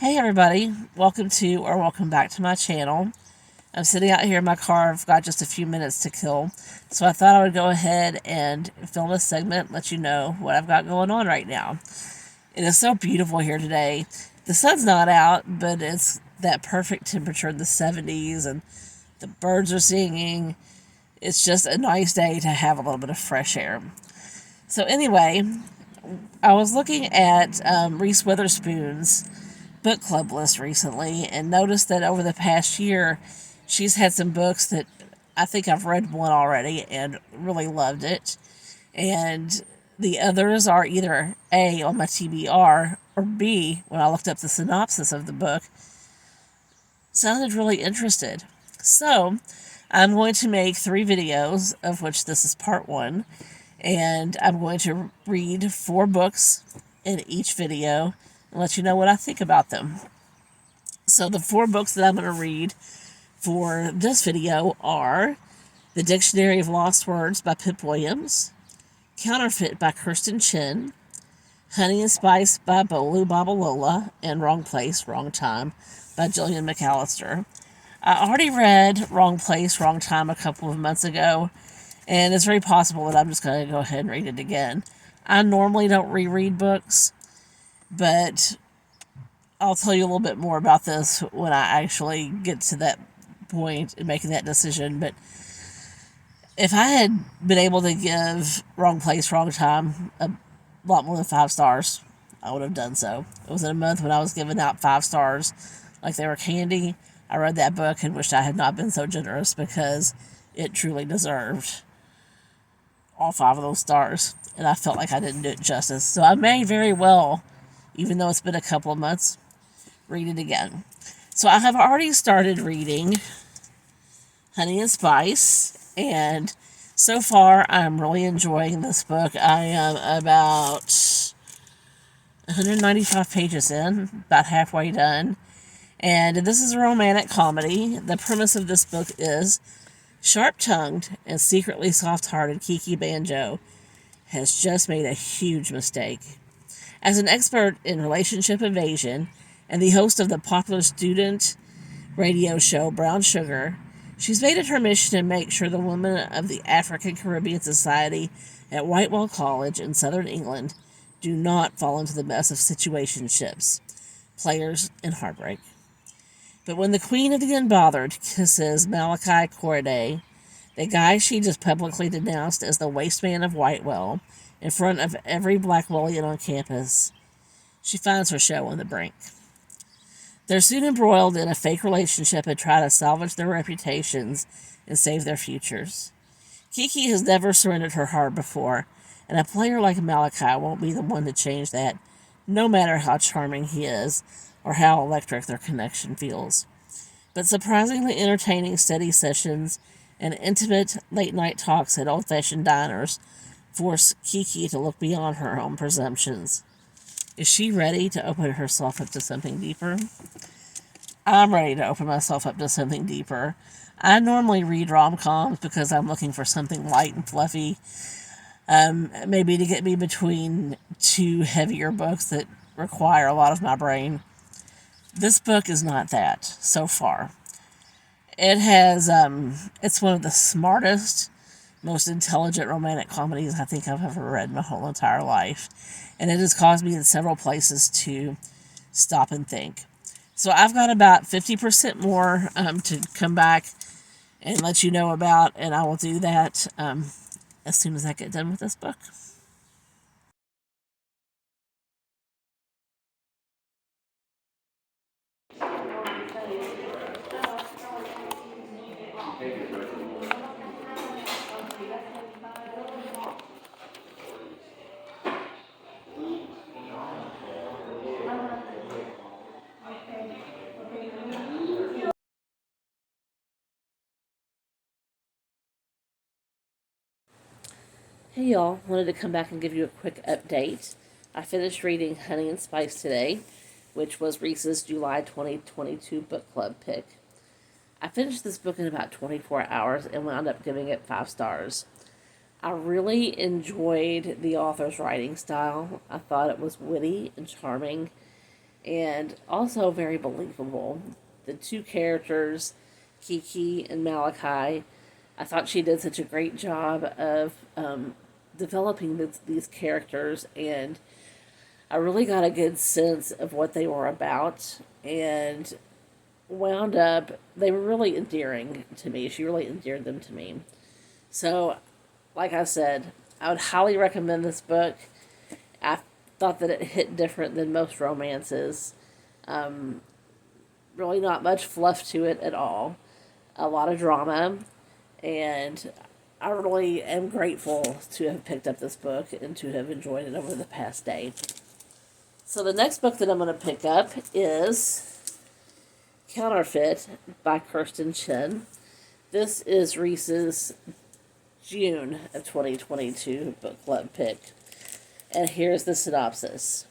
Hey everybody, welcome back to my channel. I'm sitting out here in my car. I've got just a few minutes to kill, so I thought I would go ahead and film a segment, let you know what I've got going on right now. It is so beautiful here today. The sun's not out, but it's that perfect temperature in the 70s, and the birds are singing. It's just a nice day to have a little bit of fresh air. So anyway, I was looking at Reese Witherspoon's book club list recently and noticed that over the past year, she's had some books that I think I've read one already and really loved it. And the others are either A, on my TBR, or B, when I looked up the synopsis of the book, sounded really interested. So I'm going to make 3 videos, of which this is part 1. And I'm going to read 4 books in each video and let you know what I think about them. So the 4 books that I'm going to read for this video are The Dictionary of Lost Words by Pip Williams, Counterfeit by Kirsten Chin, Honey and Spice by Bolu Babalola, and Wrong Place, Wrong Time by Jillian McAllister. I already read Wrong Place, Wrong Time a couple of months ago, and it's very possible that I'm just going to go ahead and read it again. I normally don't reread books, but I'll tell you a little bit more about this when I actually get to that point in making that decision. But if I had been able to give Wrong Place, Wrong Time a lot more than 5 stars, I would have done so. It was in a month when I was giving out 5 stars like they were candy. I read that book and wished I had not been so generous because it truly deserved all 5 of those stars, and I felt like I didn't do it justice. So I may very well, even though it's been a couple of months, read it again. So I have already started reading Honey and Spice, and so far I'm really enjoying this book. I am about 195 pages in, about halfway done, and this is a romantic comedy. The premise of this book is sharp-tongued and secretly soft-hearted Kiki Banjo has just made a huge mistake. As an expert in relationship evasion and the host of the popular student radio show Brown Sugar, she's made it her mission to make sure the women of the African Caribbean Society at Whitewell College in southern England do not fall into the mess of situationships, players, and heartbreak. But when the Queen of the Unbothered kisses Malachi Corday, the guy she just publicly denounced as the waste man of Whitewell, in front of every Blackwellian on campus, she finds her show on the brink. They're soon embroiled in a fake relationship and try to salvage their reputations and save their futures. Kiki has never surrendered her heart before, and a player like Malachi won't be the one to change that, no matter how charming he is or how electric their connection feels. But surprisingly entertaining study sessions and intimate late-night talks at old-fashioned diners force Kiki to look beyond her own presumptions. Is she ready to open herself up to something deeper? I'm ready to open myself up to something deeper. I normally read rom-coms because I'm looking for something light and fluffy, maybe to get me between 2 heavier books that require a lot of my brain. This book is not that, so far. It has, it's one of the smartest, most intelligent romantic comedies I think I've ever read in my whole entire life. And it has caused me in several places to stop and think. So I've got about 50% more to come back and let you know about, and I will do that as soon as I get done with this book. Hey y'all, wanted to come back and give you a quick update. I finished reading Honey and Spice today, which was Reese's July 2022 book club pick. I finished this book in about 24 hours and wound up giving it 5 stars. I really enjoyed the author's writing style. I thought it was witty and charming, and also very believable. The two characters, Kiki and Malachi, I thought she did such a great job of developing these characters, and I really got a good sense of what they were about, and wound up, they were really endearing to me. She really endeared them to me. So, like I said, I would highly recommend this book. I thought that it hit different than most romances. Um, really, not much fluff to it at all. A lot of drama, and I really am grateful to have picked up this book and to have enjoyed it over the past day. So, the next book that I'm going to pick up is Counterfeit by Kirsten Chen. This is Reese's June of 2022 book club pick. And here's the synopsis.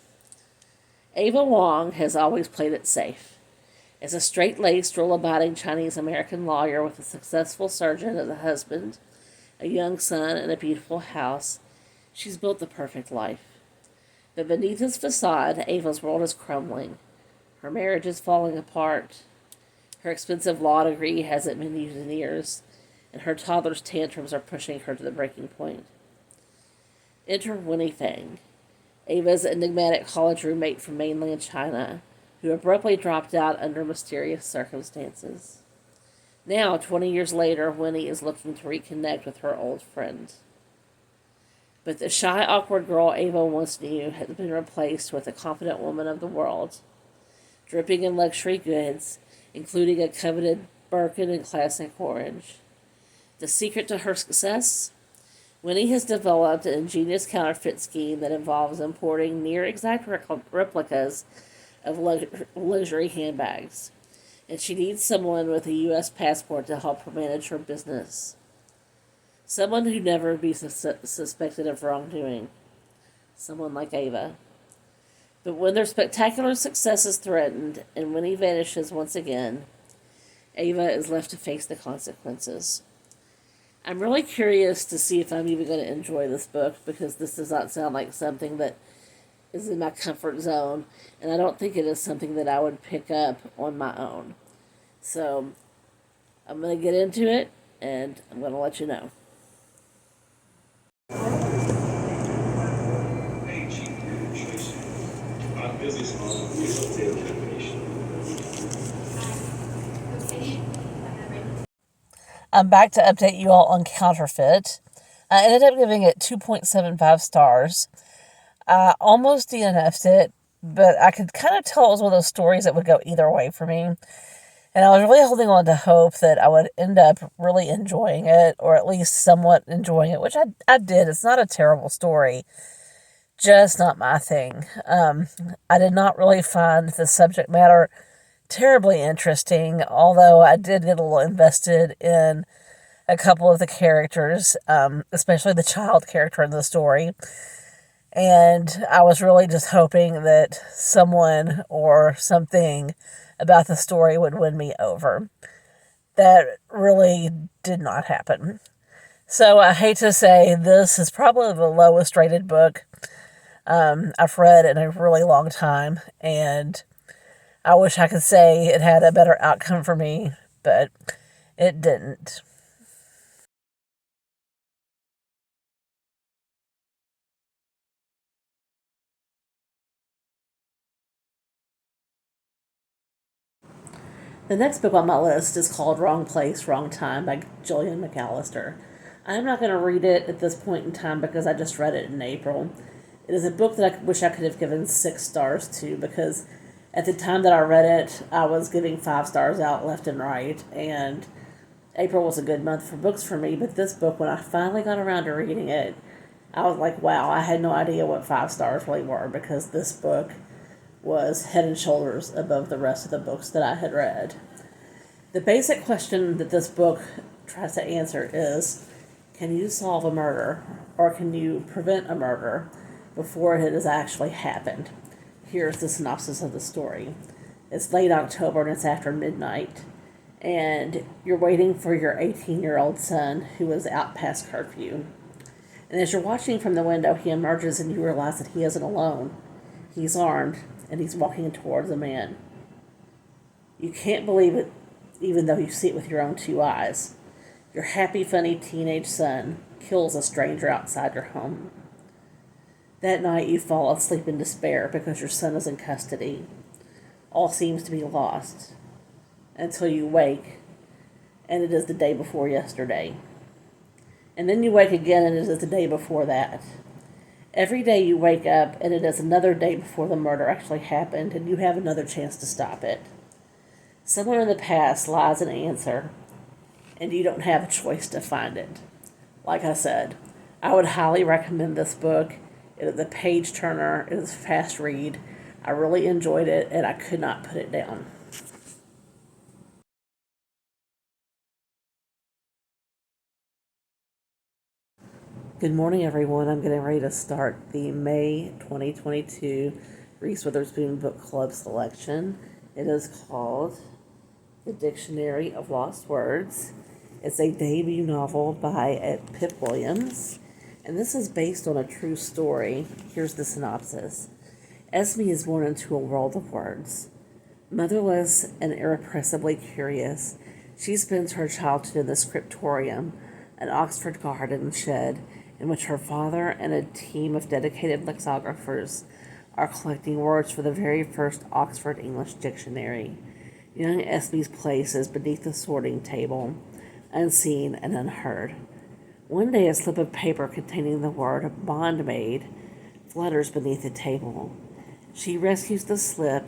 Ava Wong has always played it safe. As a straight-laced, rule-abiding Chinese-American lawyer with a successful surgeon as a husband, a young son, and a beautiful house, she's built the perfect life. But beneath his facade, Ava's world is crumbling. Her marriage is falling apart. Her expensive law degree hasn't been used in years, and her toddler's tantrums are pushing her to the breaking point. Enter Winnie Fang, Ava's enigmatic college roommate from mainland China, who abruptly dropped out under mysterious circumstances. Now, 20 years later, Winnie is looking to reconnect with her old friend. But the shy, awkward girl Ava once knew has been replaced with a confident woman of the world, dripping in luxury goods, including a coveted Birkin and classic orange. The secret to her success? Winnie has developed an ingenious counterfeit scheme that involves importing near-exact replicas of luxury handbags, and she needs someone with a U.S. passport to help her manage her business. Someone who'd never be suspected of wrongdoing. Someone like Ava. But when their spectacular success is threatened, and Winnie vanishes once again, Ava is left to face the consequences. I'm really curious to see if I'm even going to enjoy this book, because this does not sound like something that is in my comfort zone, and I don't think it is something that I would pick up on my own. So, I'm going to get into it, and I'm going to let you know. I'm back to update you all on Counterfeit. I ended up giving it 2.75 stars. I almost DNF'd it, but I could kind of tell it was one of those stories that would go either way for me. And I was really holding on to hope that I would end up really enjoying it, or at least somewhat enjoying it, which I did. It's not a terrible story, just not my thing. I did not really find the subject matter terribly interesting, although I did get a little invested in a couple of the characters, especially the child character in the story. And I was really just hoping that someone or something about the story would win me over. That really did not happen. So I hate to say this is probably the lowest rated book I've read in a really long time, and I wish I could say it had a better outcome for me, but it didn't. The next book on my list is called Wrong Place, Wrong Time by Gillian McAllister. I'm not going to read it at this point in time because I just read it in April. It is a book that I wish I could have given 6 stars to, because at the time that I read it, I was giving 5 stars out left and right, and April was a good month for books for me, but this book, when I finally got around to reading it, I was like, wow, I had no idea what 5 stars really were, because this book was head and shoulders above the rest of the books that I had read. The basic question that this book tries to answer is, can you solve a murder, or can you prevent a murder before it has actually happened? Here's the synopsis of the story. It's late October and it's after midnight, and you're waiting for your 18-year-old son who is out past curfew. And as you're watching from the window, he emerges and you realize that he isn't alone. He's armed, and he's walking towards a man. You can't believe it, even though you see it with your own two eyes. Your happy, funny teenage son kills a stranger outside your home. That night you fall asleep in despair because your son is in custody. All seems to be lost until you wake, and it is the day before yesterday. And then you wake again, and it is the day before that. Every day you wake up, and it is another day before the murder actually happened, and you have another chance to stop it. Somewhere in the past lies an answer, and you don't have a choice to find it. Like I said, I would highly recommend this book. It is a page turner. It is a fast read. I really enjoyed it, and I could not put it down. Good morning, everyone. I'm getting ready to start the May 2022 Reese Witherspoon Book Club selection. It is called The Dictionary of Lost Words. It's a debut novel by Pip Williams, and this is based on a true story. Here's the synopsis. Esme is born into a world of words. Motherless and irrepressibly curious, she spends her childhood in the scriptorium, an Oxford garden shed in which her father and a team of dedicated lexicographers are collecting words for the very first Oxford English dictionary. Young Esme's place is beneath the sorting table, unseen and unheard. One day a slip of paper containing the word bondmaid flutters beneath the table. She rescues the slip,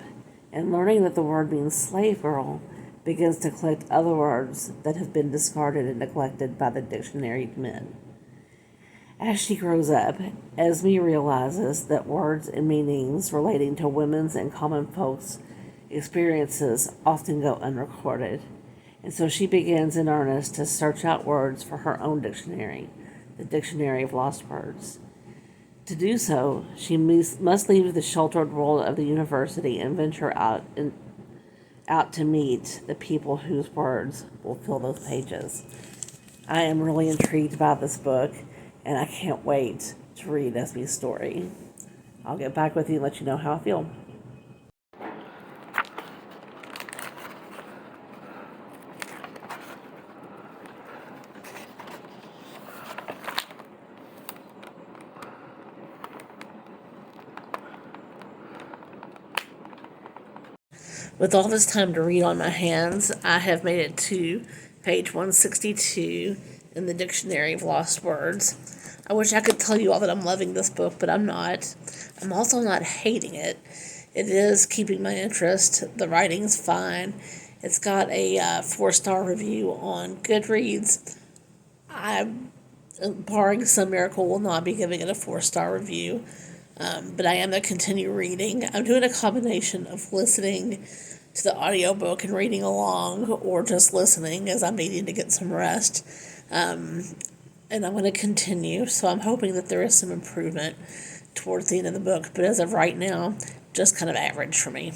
and learning that the word means slave girl, begins to collect other words that have been discarded and neglected by the dictionary men. As she grows up, Esme realizes that words and meanings relating to women's and common folks' experiences often go unrecorded, and so she begins in earnest to search out words for her own dictionary, the Dictionary of Lost Words. To do so, she must leave the sheltered world of the university and venture out to meet the people whose words will fill those pages. I am really intrigued by this book, and I can't wait to read Esme's story. I'll get back with you and let you know how I feel. With all this time to read on my hands, I have made it to page 162 in the Dictionary of Lost Words. I wish I could tell you all that I'm loving this book, but I'm not. I'm also not hating it. It is keeping my interest. The writing's fine. It's got a 4-star review on Goodreads. I, barring some miracle, will not be giving it a 4-star review. But I am going to continue reading. I'm doing a combination of listening to the audiobook and reading along, or just listening as I'm needing to get some rest. And I'm going to continue, so I'm hoping that there is some improvement towards the end of the book. But as of right now, just kind of average for me.